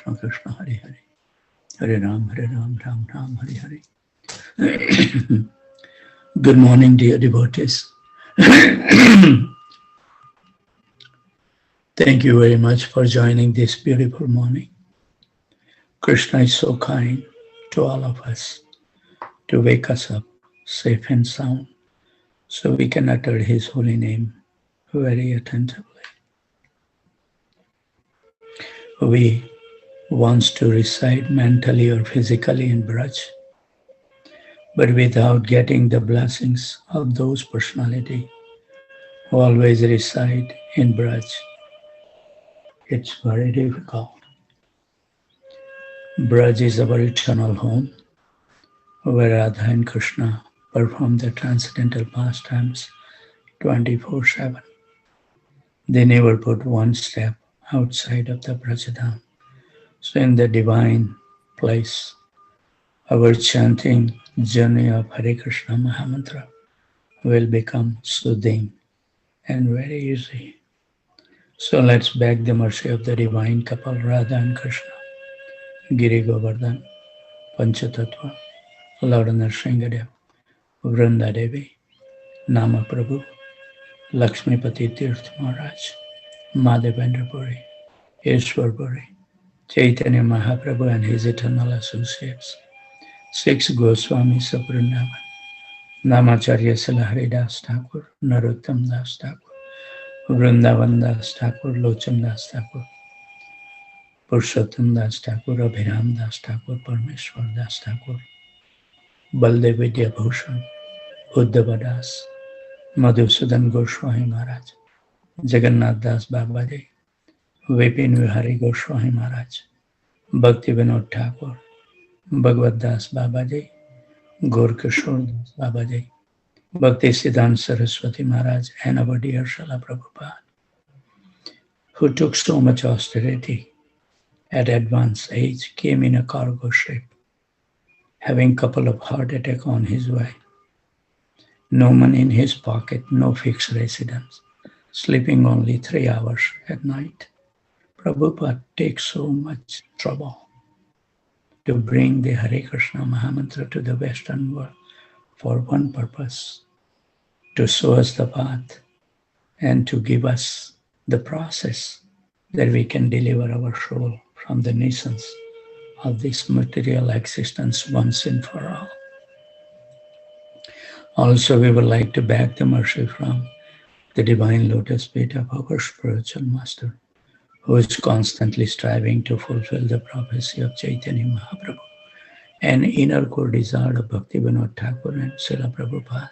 Krishna Krishna Hare Hare, Hare Ram Ram Ram Hare Hare. Good morning, dear devotees. Thank you very much for joining this beautiful morning. Krishna is so kind to all of us to wake us up safe and sound so we can utter His holy name very attentively. We want to reside mentally or physically in Braj, but without getting the blessings of those personality who always reside in Braj, it's very difficult. Braj is our eternal home, where Radha and Krishna perform their transcendental pastimes 24/7. They never put one step outside of the Brajadam. So in the divine place, our chanting journey of Hare Krishna Mahamantra will become soothing and very easy. So let's beg the mercy of the divine couple Radha and Krishna, Giri Govardhan, Panchatattva, Lord Nrsingadev, Vrinda Devi, Nama Prabhu, Lakshmipati Tirth Maharaj, Madhavendra Puri, Ishwar Puri, Chaitanya Mahaprabhu and his eternal associates, 6 Goswamis of Vrindavan, Namacharya Sila Haridas Thakur, Narottam Das Thakur, Vrindavan Das Thakur, Lochan Das Thakur, Purushottam Das Thakur, Abhiram Das Thakur, Parmeshwar Das Thakur, Baldev Vidya Bhushan, Uddhava Das, Madhusudan Goswami Maharaj, Jagannath Das Babaji, Vipin Vihari Goswami Maharaj, Bhakti Vinod Thakur, Bhagavad Das Babaji, Gaur Kishore Das Babaji, Bhakti Siddhanta Saraswati Maharaj, and our dear Srila Prabhupada, who took so much austerity at advanced age, came in a cargo ship, having a couple of heart attacks on his way. No money in his pocket, no fixed residence, sleeping only 3 hours at night. Prabhupada takes so much trouble to bring the Hare Krishna Mahamantra to the Western world for one purpose, to show us the path and to give us the process that we can deliver our soul from the nuisance of this material existence once and for all. Also, we would like to beg the mercy from the divine lotus feet of our spiritual master, who is constantly striving to fulfill the prophecy of Chaitanya Mahaprabhu and inner core desire of Bhakti Vinod Thakur and Srila Prabhupada,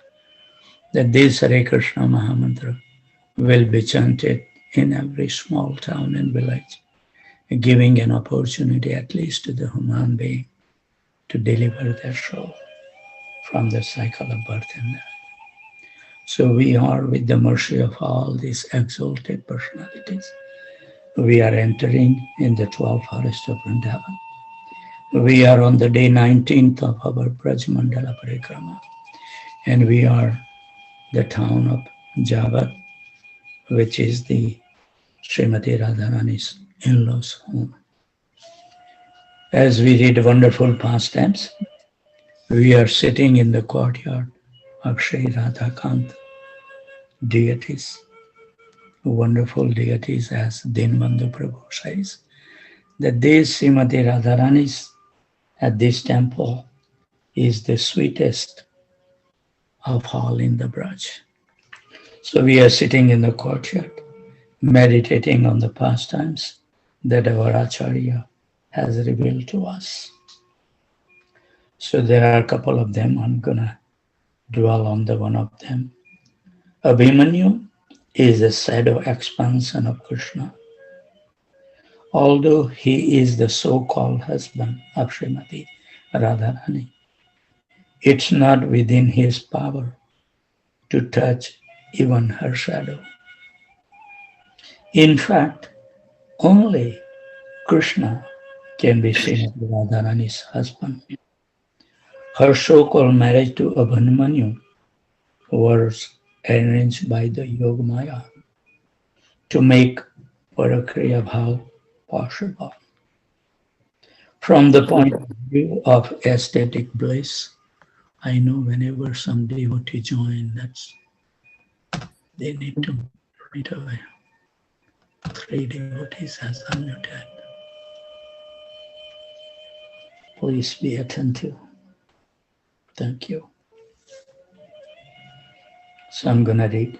that this Hare Krishna Mahamantra will be chanted in every small town and village, giving an opportunity at least to the human being to deliver their soul from the cycle of birth and death. So we are, with the mercy of all these exalted personalities, we are entering in the 12th forest of Vrindavan. We are on the day 19th of our Braj Mandala Parikrama, and we are the town of Javat, which is the Srimati Radharani's in-laws' home. As we read wonderful pastimes, we are sitting in the courtyard of Sri Radhakant deities, wonderful deities, as Dinbandhu Prabhu says, that this Srimati Radharani's at this temple is the sweetest of all in the Braj. So we are sitting in the courtyard, meditating on the pastimes that our Acharya has revealed to us. So there are a couple of them. I'm gonna dwell on the one of them. Abhimanyu is a shadow expansion of Krishna. Although he is the so-called husband of Srimati Radharani, it's not within his power to touch even her shadow. In fact, only Krishna can be seen as Radharani's husband. Her so-called marriage to Abhimanyu was arranged by the Yogamaya to make Parakriya Bhav possible. From the point of view of aesthetic bliss, I know whenever some devotee join, they need to turn it away. 3 devotees has unmuted. Please be attentive. Thank you. So I'm gonna read.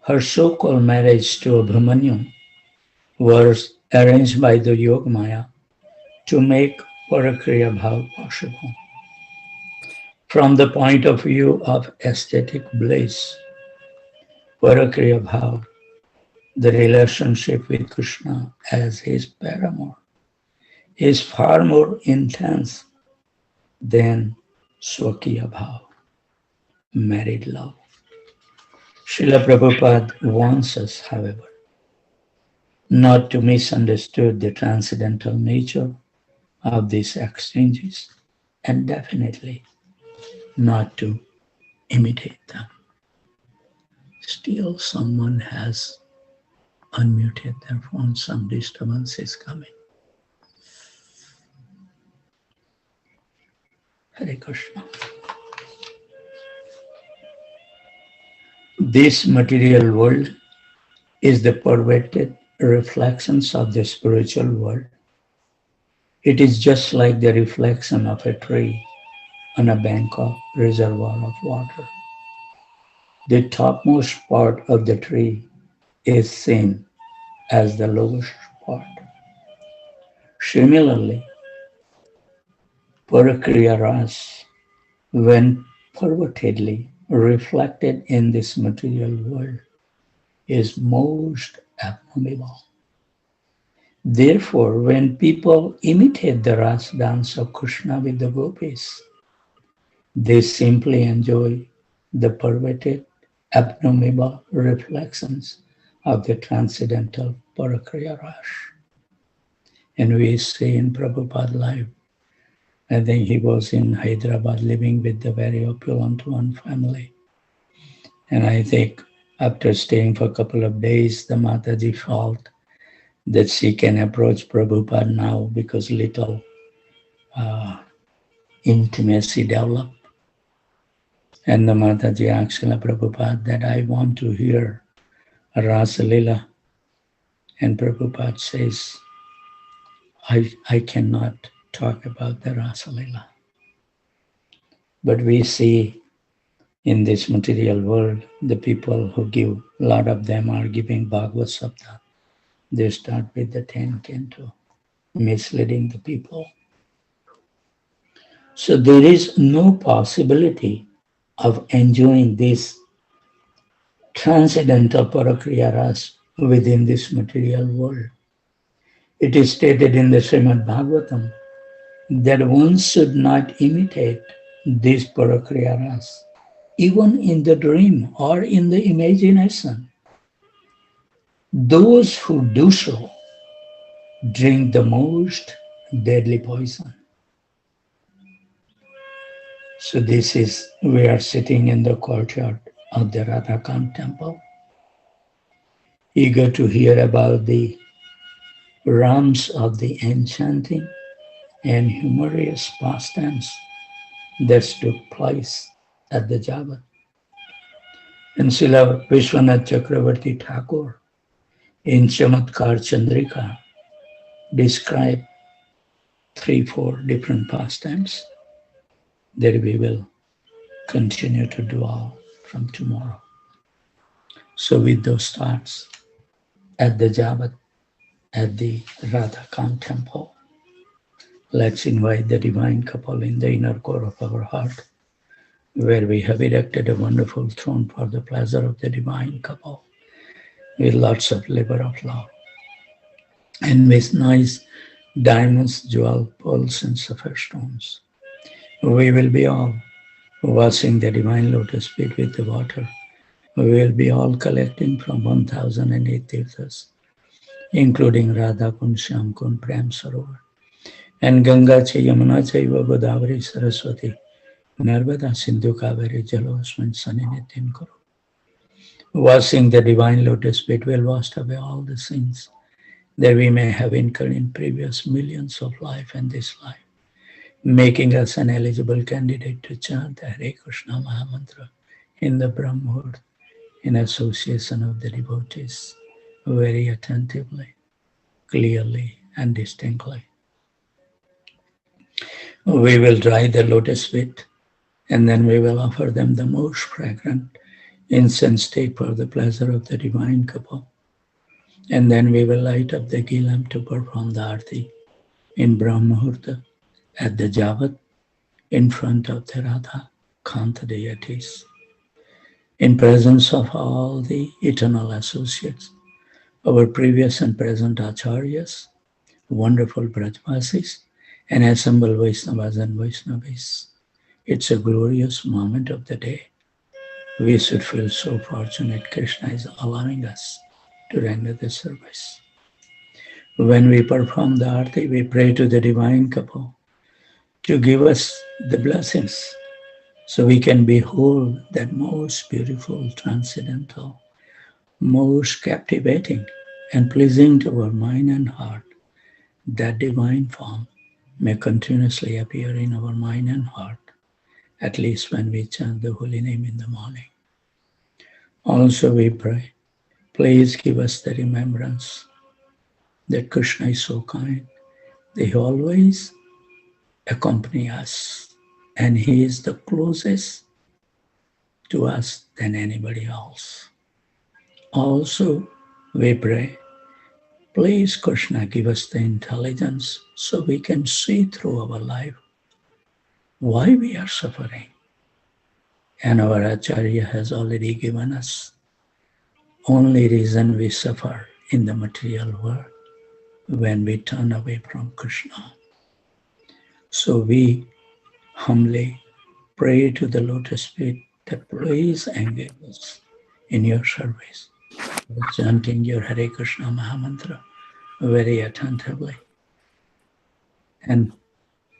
Her so-called marriage to Abhimanyu was arranged by the Yogamaya to make Parakriya Bhav possible. From the point of view of aesthetic bliss, Parakriya Bhav, the relationship with Krishna as his paramour, is far more intense than Swakiya Bhav, married love. Srila Prabhupada warns us, however, not to misunderstand the transcendental nature of these exchanges, and definitely not to imitate them. Still, someone has unmuted their phone, some disturbance is coming. Hare Krishna. This material world is the perverted reflections of the spiritual world. It is just like the reflection of a tree on a bank of reservoir of water. The topmost part of the tree is seen as the lowest part. Similarly, Parakriya Ras, when pervertedly reflected in this material world, is most abominable. Therefore, when people imitate the Ras dance of Krishna with the gopis, they simply enjoy the perverted, abnormal reflections of the transcendental Parakriya Ras. And we see in Prabhupada life, I think he was in Hyderabad living with the very opulent one family. And I think after staying for a couple of days, the Mataji felt that she can approach Prabhupada now because little intimacy developed. And the Mataji asked Prabhupada that I want to hear Rasa Lila. And Prabhupada says, I cannot talk about the Rasa Lila. But we see in this material world, the people who give, a lot of them are giving Bhagavad Sapta. They start with the 10 canto, misleading the people. So there is no possibility of enjoying this transcendental Parakriya Ras within this material world. It is stated in the Srimad Bhagavatam that one should not imitate this Parakriya Ras, even in the dream or in the imagination. Those who do so drink the most deadly poison. So this is, we are sitting in the courtyard of the Radhakant temple, eager to hear about the realms of the enchanting and humorous pastimes that took place at the Javat. And Srila Vishwanath Chakravarti Thakur in Chamatkar Chandrika described 3-4 different pastimes that we will continue to do all from tomorrow. So with those thoughts, at the Javat, at the Radhakant temple, let's invite the divine couple in the inner core of our heart, where we have erected a wonderful throne for the pleasure of the divine couple, with lots of labor of love, and with nice diamonds, jewel pearls, and sapphire stones. We will be all washing the divine lotus feet with the water. We will be all collecting from 1008 tirthas, including Radha Kund, Shyam Kund, Prem Sarovar, and Ganga Cha, Yamuna Chaiva, Godavari, Saraswati, Narmada, Sindhu, Kaveri, Jalosman, Saninitin Kuru. Washing the divine lotus feet will wash away all the sins that we may have incurred in previous millions of life and this life. making us an eligible candidate to chant the Hare Krishna Mahamantra in the Brahm Muhurt in association of the devotees very attentively, clearly, and distinctly. We will dry the lotus feet, and then we will offer them the most fragrant incense stick for the pleasure of the divine couple. And then we will light up the ghee lamp to perform the arti in Brahm Muhurta at the Javat in front of the Radha Kanta deities, in presence of all the eternal associates, our previous and present acharyas, wonderful Brajvasis, and assembled Vaishnavas and Vaishnavis. It's a glorious moment of the day. We should feel so fortunate Krishna is allowing us to render the service. When we perform the arti, we pray to the divine couple to give us the blessings so we can behold that most beautiful, transcendental, most captivating and pleasing to our mind and heart, that divine form may continuously appear in our mind and heart, at least when we chant the holy name in the morning. Also we pray, please give us the remembrance that Krishna is so kind. They always accompany us, and He is the closest to us than anybody else. Also, we pray, please Krishna give us the intelligence so we can see through our life why we are suffering. And our Acharya has already given us only reason we suffer in the material world when we turn away from Krishna. So we humbly pray to the lotus feet that please engage us in your service, chanting your Hare Krishna Mahamantra very attentively, and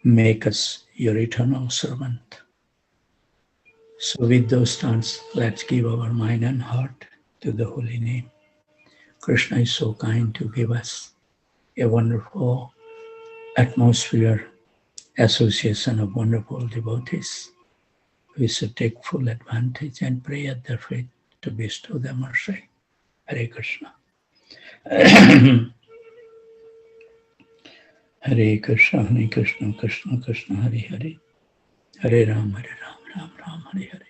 make us your eternal servant. So with those thoughts, let's give our mind and heart to the holy name. Krishna is so kind to give us a wonderful atmosphere, association of wonderful devotees. We should take full advantage and pray at their feet to bestow the mercy. Hare Krishna. Hare Krishna, Hare Krishna, Krishna Krishna, Hare Hare, Hare Ram, Ram Ram, Hare Hare.